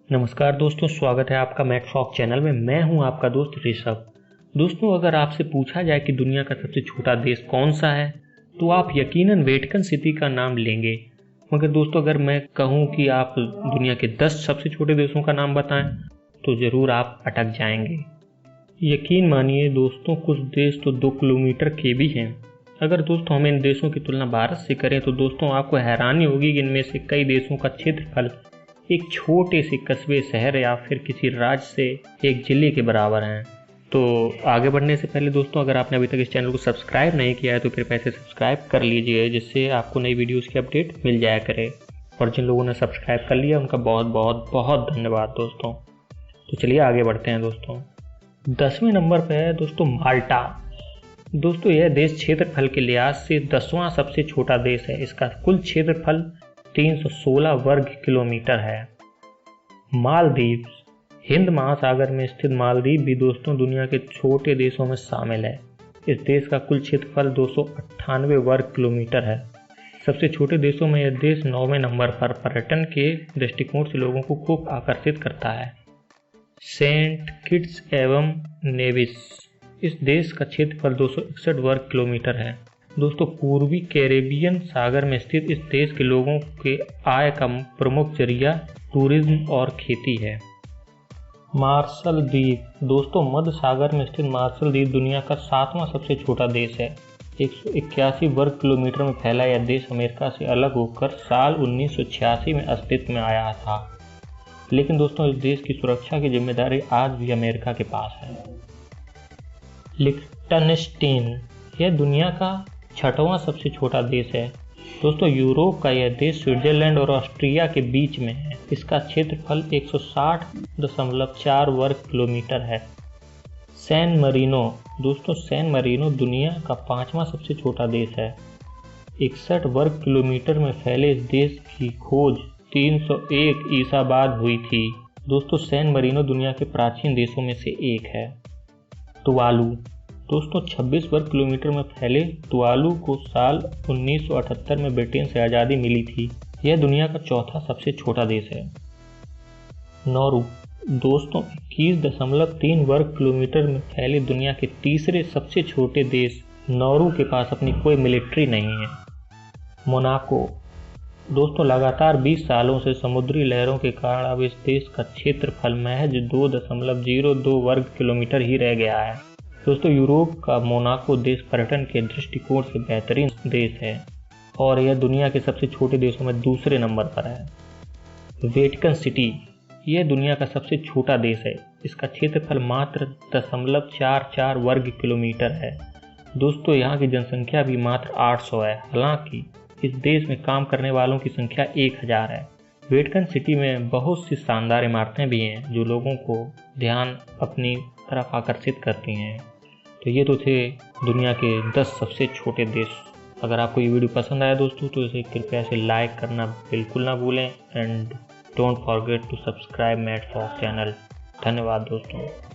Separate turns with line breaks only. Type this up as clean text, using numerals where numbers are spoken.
नमस्कार दोस्तों, स्वागत है आपका मैटफॉक चैनल में। मैं हूं आपका दोस्त ऋषभ। दोस्तों, अगर आपसे पूछा जाए कि दुनिया का सबसे छोटा देश कौन सा है तो आप यकीनन वेटिकन सिटी का नाम लेंगे। मगर दोस्तों, अगर मैं कहूं कि आप दुनिया के 10 सबसे छोटे देशों का नाम बताएं तो जरूर आप अटक जाएंगे। यकीन मानिए दोस्तों, कुछ देश तो 2 किलोमीटर के भी हैं। अगर दोस्तों हम इन देशों की तुलना भारत से करें तो दोस्तों आपको हैरानी होगी कि इनमें से कई देशों का क्षेत्रफल एक छोटे से कस्बे, शहर या फिर किसी राज्य से एक जिले के बराबर हैं। तो आगे बढ़ने से पहले दोस्तों, अगर आपने अभी तक इस चैनल को सब्सक्राइब नहीं किया है तो कृपया इसे सब्सक्राइब कर लीजिए, जिससे आपको नई वीडियोस की अपडेट मिल जाया करे। और जिन लोगों ने सब्सक्राइब कर लिया उनका बहुत बहुत बहुत धन्यवाद दोस्तों। तो चलिए आगे बढ़ते हैं दोस्तों। 10वें नंबर पर है दोस्तों माल्टा। दोस्तों, यह देश क्षेत्रफल के लिहाज से 10वां सबसे छोटा देश है। इसका कुल क्षेत्रफल 316 वर्ग किलोमीटर है। मालदीव, हिंद महासागर में स्थित मालदीव भी दोस्तों दुनिया के छोटे देशों में शामिल है। इस देश का कुल क्षेत्रफल 298 वर्ग किलोमीटर है। सबसे छोटे देशों में यह देश 9वें नंबर पर पर्यटन के दृष्टिकोण से लोगों को खूब आकर्षित करता है। सेंट किट्स एवं नेविस, इस देश का क्षेत्रफल 261 वर्ग किलोमीटर है। दोस्तों, पूर्वी कैरेबियन सागर में स्थित इस देश के लोगों के आय का प्रमुख जरिया टूरिज्म और खेती है। मार्शल द्वीप, दोस्तों मध्य सागर में स्थित मार्शल द्वीप दुनिया का 7वां सबसे छोटा देश है। 181 वर्ग किलोमीटर में फैला यह देश अमेरिका से अलग होकर साल 1986 में अस्तित्व में आया था। लेकिन दोस्तों इस देश की सुरक्षा की जिम्मेदारी आज भी अमेरिका के पास है। लिechtenstein, यह दुनिया का 6वां सबसे छोटा देश है। दोस्तों यूरोप का यह देश स्विट्जरलैंड और ऑस्ट्रिया के बीच में है। इसका क्षेत्रफल 160.4 वर्ग किलोमीटर है। सैन मरीनो, दोस्तों सैन मरीनो दुनिया का 5वां सबसे छोटा देश है। 61 वर्ग किलोमीटर में फैले इस देश की खोज 301 ईसा बाद हुई थी। दोस्तों सैन मरीनो दुनिया के प्राचीन देशों में से एक है। तुवालू, दोस्तों 26 वर्ग किलोमीटर में फैले तुवालू को साल 1978 में ब्रिटेन से आज़ादी मिली थी। यह दुनिया का 4था सबसे छोटा देश है। नौरू, दोस्तों 21.3 वर्ग किलोमीटर में फैले दुनिया के तीसरे सबसे छोटे देश नौरू के पास अपनी कोई मिलिट्री नहीं है। मोनाको, दोस्तों लगातार 20 सालों से समुद्री लहरों के कारण अब इस देश का क्षेत्रफल महज 2.02 वर्ग किलोमीटर ही रह गया है। दोस्तों यूरोप का मोनाको देश पर्यटन के दृष्टिकोण से बेहतरीन देश है और यह दुनिया के सबसे छोटे देशों में दूसरे नंबर पर है। वेटिकन सिटी, यह दुनिया का सबसे छोटा देश है। इसका क्षेत्रफल मात्र 0.44 वर्ग किलोमीटर है। दोस्तों यहाँ की जनसंख्या भी मात्र 800 है। हालांकि इस देश में काम करने वालों की संख्या 1000 है। वेटिकन सिटी में बहुत सी शानदार इमारतें भी हैं जो लोगों को ध्यान अपनी तरफ आकर्षित करती हैं। तो ये तो थे दुनिया के 10 सबसे छोटे देश। अगर आपको ये वीडियो पसंद आया दोस्तों तो इसे कृपया से लाइक करना बिल्कुल ना भूलें and don't forget to subscribe मैटफॉक चैनल। धन्यवाद दोस्तों।